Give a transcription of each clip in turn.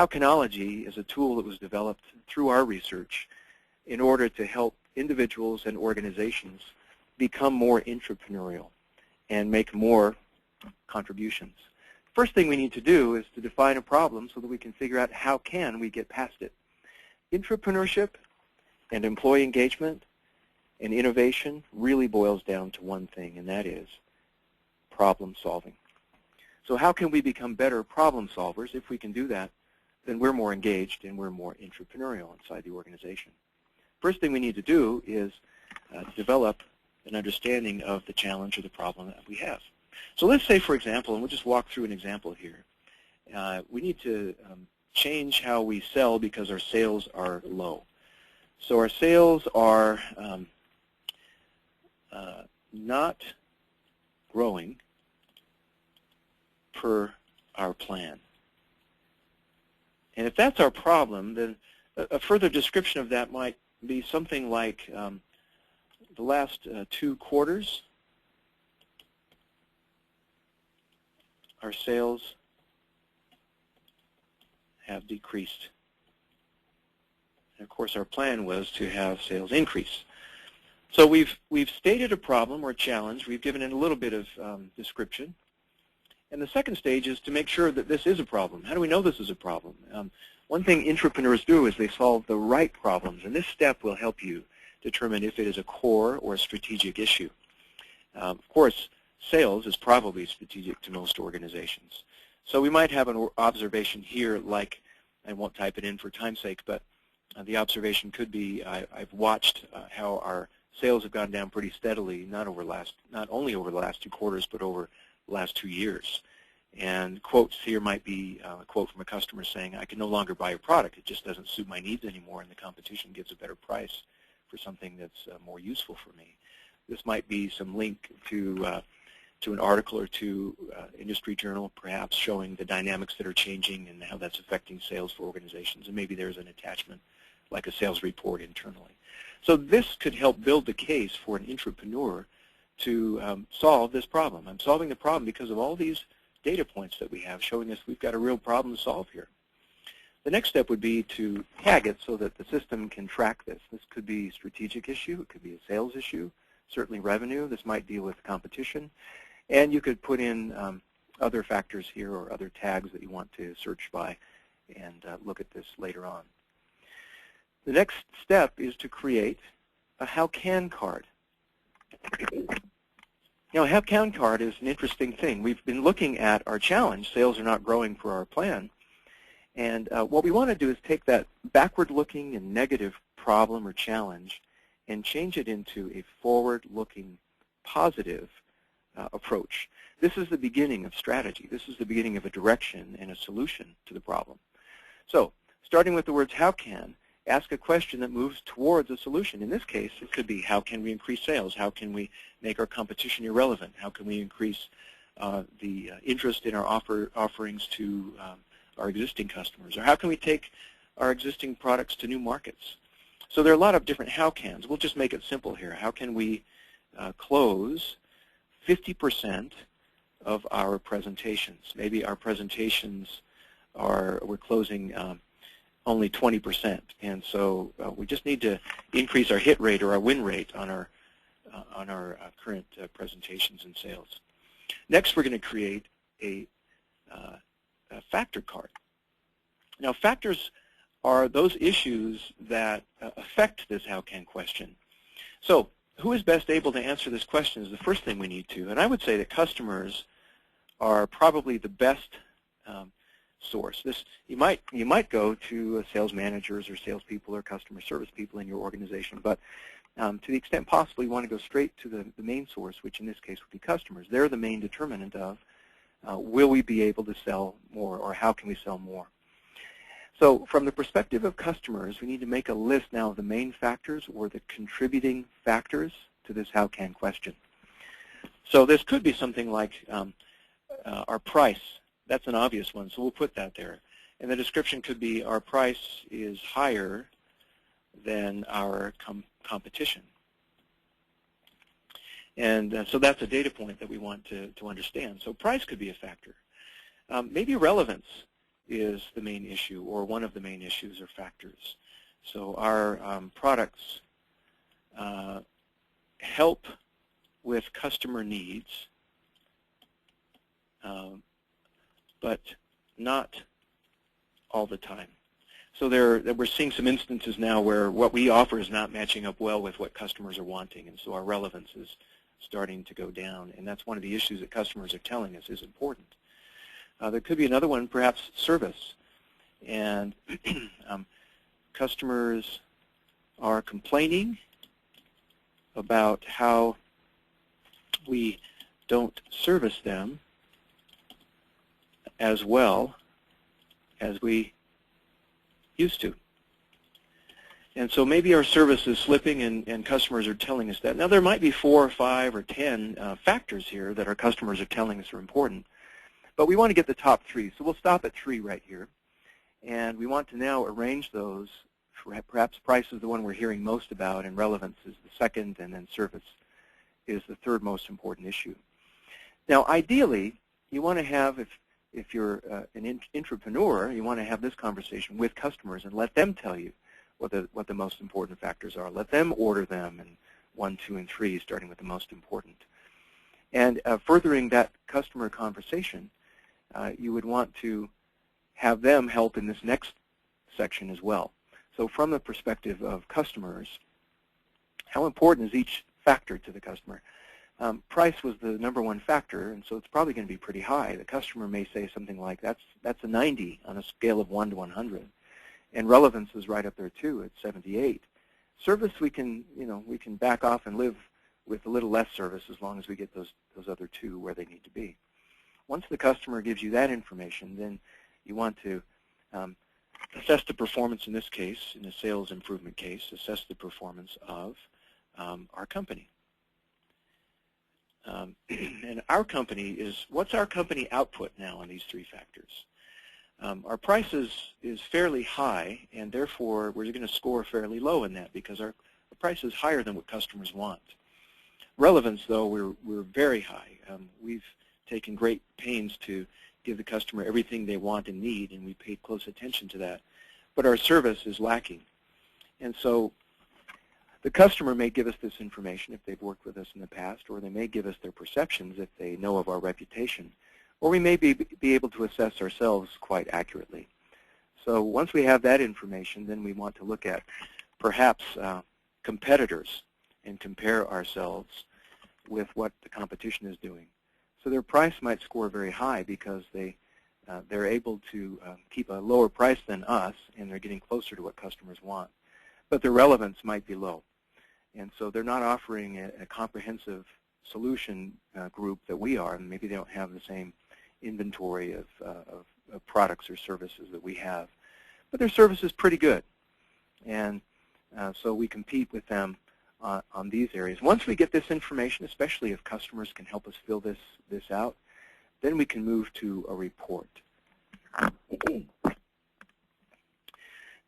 Howcanology is a tool that was developed through our research in order to help individuals and organizations become more intrapreneurial and make more contributions. First thing we need to do is to define a problem so that we can figure out how can we get past it. Intrapreneurship and employee engagement and innovation really boils down to one thing, and that is problem solving. So how can we become better problem solvers? If we can do that, then we're more engaged and we're more intrapreneurial inside the organization. First thing we need to do is develop an understanding of the challenge or the problem that we have. So let's say, for example, and we'll just walk through an example here, we need to change how we sell because our sales are low. So our sales are not growing per our plan. And if that's our problem, then a further description of that might be something like the last 2 quarters, our sales have decreased. And of course, our plan was to have sales increase. So we've stated a problem or challenge. We've given it a little bit of description. And the second stage is to make sure that this is a problem. How do we know this is a problem? One thing intrapreneurs do is they solve the right problems, and this step will help you determine if it is a core or a strategic issue. Of course, sales is probably strategic to most organizations. So we might have an observation here like, I won't type it in for time's sake, but the observation could be, I've watched how our sales have gone down pretty steadily, not only over the last 2 quarters, but over the last 2 years. And quotes here might be a quote from a customer saying, I can no longer buy your product. It just doesn't suit my needs anymore, and the competition gives a better price for something that's more useful for me. This might be some link to an article or to industry journal, perhaps showing the dynamics that are changing and how that's affecting sales for organizations. And maybe there's an attachment like a sales report internally. So this could help build the case for an intrapreneur to solve this problem. I'm solving the problem because of all these data points that we have showing us we've got a real problem to solve here. The next step would be to tag it so that the system can track this. This could be a strategic issue. It could be a sales issue, certainly revenue. This might deal with competition. And you could put in other factors here or other tags that you want to search by and look at this later on. The next step is to create a how can card. Now, a how can card is an interesting thing. We've been looking at our challenge, sales are not growing per our plan. And what we want to do is take that backward-looking and negative problem or challenge and change it into a forward-looking positive approach. This is the beginning of strategy. This is the beginning of a direction and a solution to the problem. So, starting with the words how can, ask a question that moves towards a solution. In this case, it could be how can we increase sales? How can we make our competition irrelevant? How can we increase the interest in our offerings to our existing customers? Or how can we take our existing products to new markets? So there are a lot of different how cans. We'll just make it simple here. How can we close 50% of our presentations? Maybe our presentations we're closing only 20%, and so we just need to increase our hit rate or our win rate on our current presentations and sales. Next, we're going to create a factor card. Now, factors are those issues that affect this how can question. So, who is best able to answer this question is the first thing we need to, and I would say that customers are probably the best source. You might go to sales managers or salespeople or customer service people in your organization, but to the extent possible, you want to go straight to the main source, which in this case would be customers. They're the main determinant of will we be able to sell more, or how can we sell more. So from the perspective of customers, we need to make a list now of the main factors or the contributing factors to this how can question. So this could be something like our price. That's an obvious one, so we'll put that there. And the description could be our price is higher than our competition. And so that's a data point that we want to understand. So price could be a factor. Maybe relevance is the main issue, or one of the main issues or factors. So our products help with customer needs, but not all the time. So we're seeing some instances now where what we offer is not matching up well with what customers are wanting, and so our relevance is starting to go down, and that's one of the issues that customers are telling us is important. There could be another one, perhaps service, and customers are complaining about how we don't service them as well as we used to. And so maybe our service is slipping, and customers are telling us that. Now, there might be 4 or 5 or 10 factors here that our customers are telling us are important, but we want to get the top 3. So we'll stop at 3 right here, and we want to now arrange those. Perhaps price is the one we're hearing most about, and relevance is the second, and then service is the third most important issue. Now, ideally, you want to have, if you're an intrapreneur, you want to have this conversation with customers and let them tell you what the most important factors are. Let them order them in 1, 2, and 3, starting with the most important. And furthering that customer conversation, you would want to have them help in this next section as well. So from the perspective of customers, how important is each factor to the customer? Price was the #1 factor, and so it's probably going to be pretty high. The customer may say something like, that's a 90 on a scale of 1 to 100. And relevance is right up there too at 78. Service, we can back off and live with a little less service as long as we get those other 2 where they need to be. Once the customer gives you that information, then you want to assess the performance, in this case, in the sales improvement case, assess the performance of our company. And our company is, what's our company output now on these 3 factors? Our price is fairly high, and therefore we're going to score fairly low in that because our price is higher than what customers want. Relevance, though, we're very high. We've taken great pains to give the customer everything they want and need, and we paid close attention to that. But our service is lacking. And so the customer may give us this information if they've worked with us in the past, or they may give us their perceptions if they know of our reputation, or we may be able to assess ourselves quite accurately. So once we have that information, then we want to look at perhaps competitors and compare ourselves with what the competition is doing. So their price might score very high because they're able to keep a lower price than us, and they're getting closer to what customers want. But their relevance might be low. And so they're not offering a comprehensive solution group that we are, and maybe they don't have the same inventory of products or services that we have. But their service is pretty good. And so we compete with them on these areas. Once we get this information, especially if customers can help us fill this out, then we can move to a report.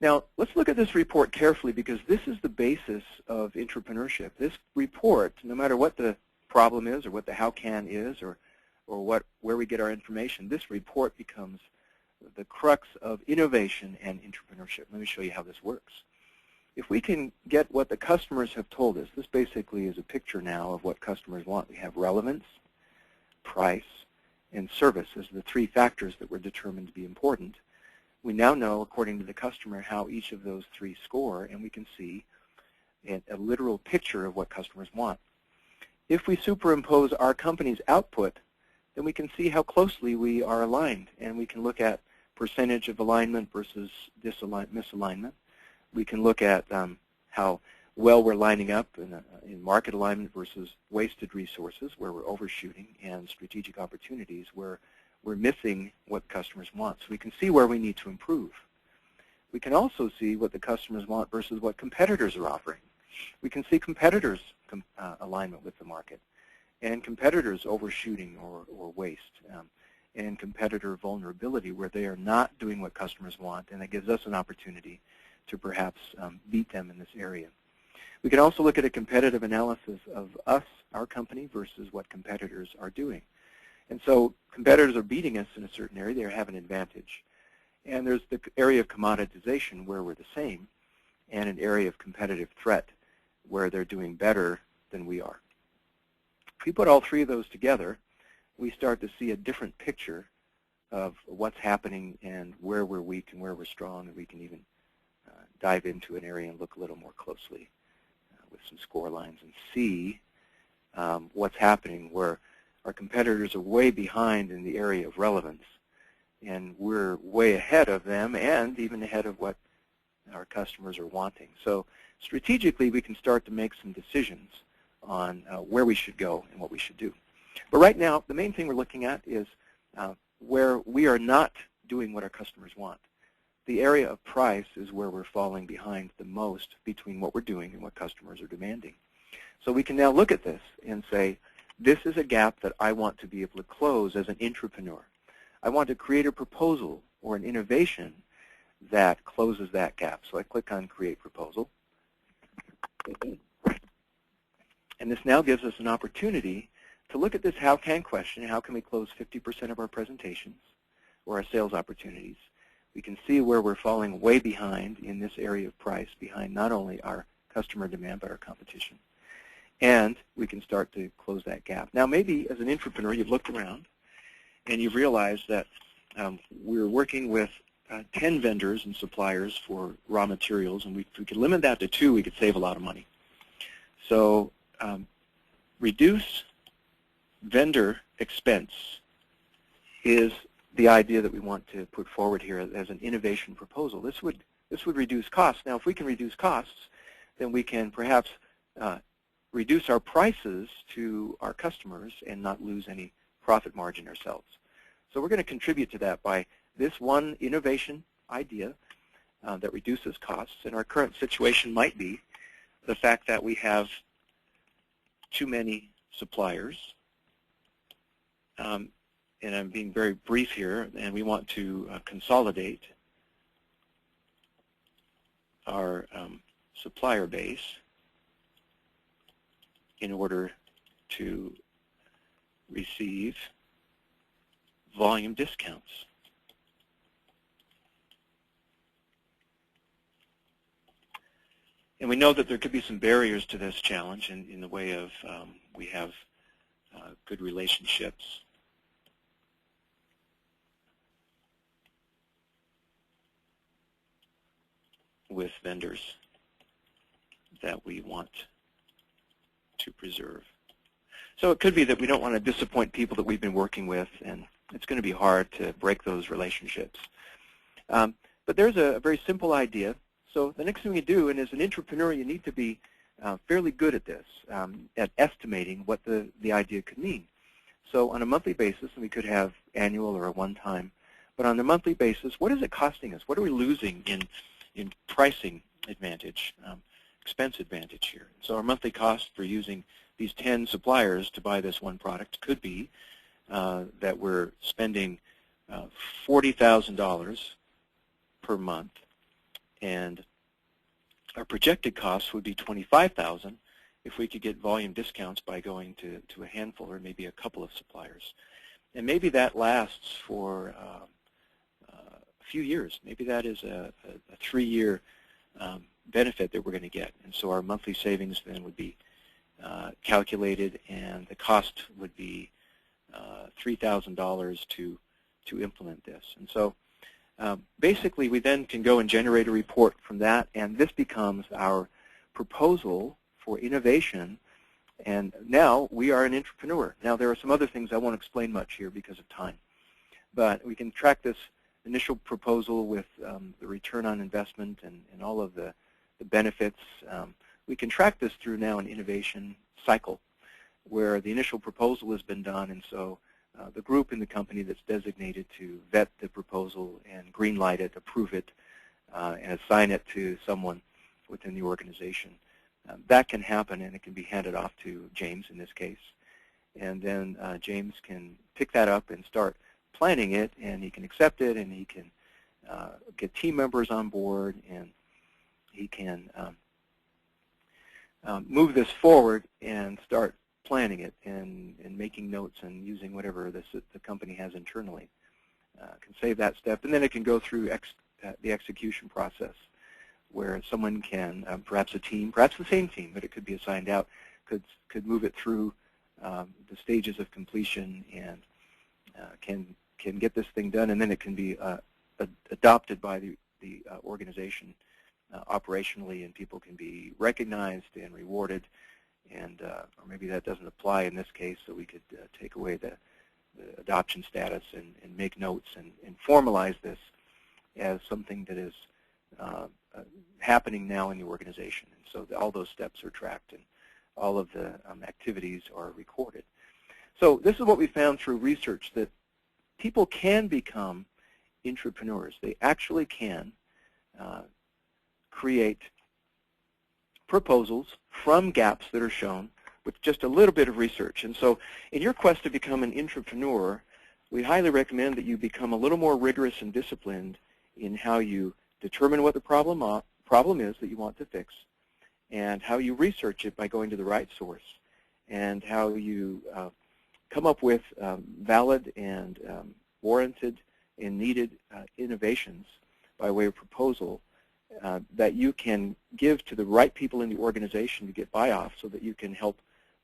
Now, let's look at this report carefully, because this is the basis of intrapreneurship. This report, no matter what the problem is or what the how can is or where we get our information, this report becomes the crux of innovation and intrapreneurship. Let me show you how this works. If we can get what the customers have told us, this basically is a picture now of what customers want. We have relevance, price, and service as the 3 factors that were determined to be important. We now know, according to the customer, how each of those 3 score, and we can see a literal picture of what customers want. If we superimpose our company's output, then we can see how closely we are aligned, and we can look at percentage of alignment versus misalignment. We can look at how well we're lining up in market alignment versus wasted resources, where we're overshooting, and strategic opportunities where we're missing what customers want. So we can see where we need to improve. We can also see what the customers want versus what competitors are offering. We can see competitors' alignment with the market, and competitors overshooting or waste, and competitor vulnerability where they are not doing what customers want, and that gives us an opportunity to perhaps beat them in this area. We can also look at a competitive analysis of us, our company, versus what competitors are doing. And so competitors are beating us in a certain area. They have an advantage. And there's the area of commoditization where we're the same, and an area of competitive threat where they're doing better than we are. If we put all three of those together, we start to see a different picture of what's happening and where we're weak and where we're strong, and we can even dive into an area and look a little more closely with some score lines and see what's happening where our competitors are way behind in the area of relevance, and we're way ahead of them and even ahead of what our customers are wanting. So strategically, we can start to make some decisions on where we should go and what we should do. But right now, the main thing we're looking at is where we are not doing what our customers want. The area of price is where we're falling behind the most between what we're doing and what customers are demanding. So we can now look at this and say, this is a gap that I want to be able to close as an intrapreneur. I want to create a proposal or an innovation that closes that gap. So I click on Create Proposal. And this now gives us an opportunity to look at this how can question. How can we close 50% of our presentations or our sales opportunities? We can see where we're falling way behind in this area of price, behind not only our customer demand but our competition. And we can start to close that gap. Now maybe as an intrapreneur you've looked around and you've realized that we're working with 10 vendors and suppliers for raw materials, and if we could limit that to 2, we could save a lot of money. So reduce vendor expense is the idea that we want to put forward here as an innovation proposal. This would reduce costs. Now, if we can reduce costs, then we can perhaps reduce our prices to our customers and not lose any profit margin ourselves. So we're going to contribute to that by this one innovation idea that reduces costs. And our current situation might be the fact that we have too many suppliers. And I'm being very brief here, and we want to consolidate our supplier base in order to receive volume discounts. And we know that there could be some barriers to this challenge in the way of we have good relationships with vendors that we want to preserve. So it could be that we don't want to disappoint people that we've been working with, and it's going to be hard to break those relationships. But there's a very simple idea. So the next thing you do, and as an intrapreneur, you need to be fairly good at this, at estimating what the idea could mean. So on a monthly basis, and we could have annual or a one-time, but on a monthly basis, what is it costing us? What are we losing in pricing advantage, expense advantage here? So our monthly cost for using these 10 suppliers to buy this one product could be that we're spending $40,000 per month, and our projected costs would be $25,000 if we could get volume discounts by going to a handful or maybe a couple of suppliers. And maybe that lasts for a few years. Maybe that is a 3-year benefit that we're going to get. And so our monthly savings then would be calculated, and the cost would be $3,000 to implement this. And so basically we then can go and generate a report from that, and this becomes our proposal for innovation. And now we are an intrapreneur. Now there are some other things I won't explain much here because of time, but we can track this initial proposal with the return on investment and all of the benefits. We can track this through now an innovation cycle where the initial proposal has been done, and so the group in the company that's designated to vet the proposal and green light it, approve it, and assign it to someone within the organization. That can happen, and it can be handed off to James in this case. And then James can pick that up and start planning it, and he can accept it, and he can get team members on board, and he can move this forward and start planning it and making notes and using whatever the company has internally. can save that step, and then it can go through the execution process, where someone can, perhaps a team, perhaps the same team, but it could be assigned out, could move it through the stages of completion and can get this thing done, and then it can be adopted by the organization operationally, and people can be recognized and rewarded, and or maybe that doesn't apply in this case, so we could take away the adoption status and make notes and formalize this as something that is happening now in the organization. And so all those steps are tracked and all of the activities are recorded. So this is what we found through research, that people can become intrapreneurs. They actually can create proposals from gaps that are shown with just a little bit of research. And so in your quest to become an intrapreneur, we highly recommend that you become a little more rigorous and disciplined in how you determine what the problem is that you want to fix, and how you research it by going to the right source, and how you come up with valid and warranted and needed innovations by way of proposal that you can give to the right people in the organization to get buy-off, so that you can help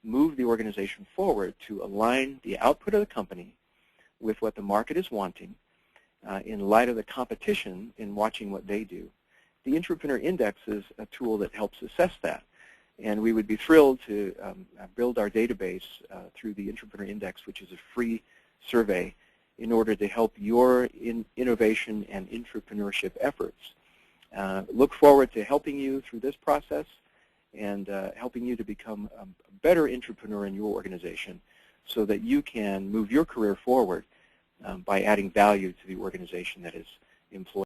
move the organization forward to align the output of the company with what the market is wanting in light of the competition in watching what they do. The Intrapreneur Index is a tool that helps assess that, and we would be thrilled to build our database through the Intrapreneur Index, which is a free survey, in order to help your innovation and intrapreneurship efforts. Look forward to helping you through this process and helping you to become a better intrapreneur in your organization, so that you can move your career forward by adding value to the organization that is employed.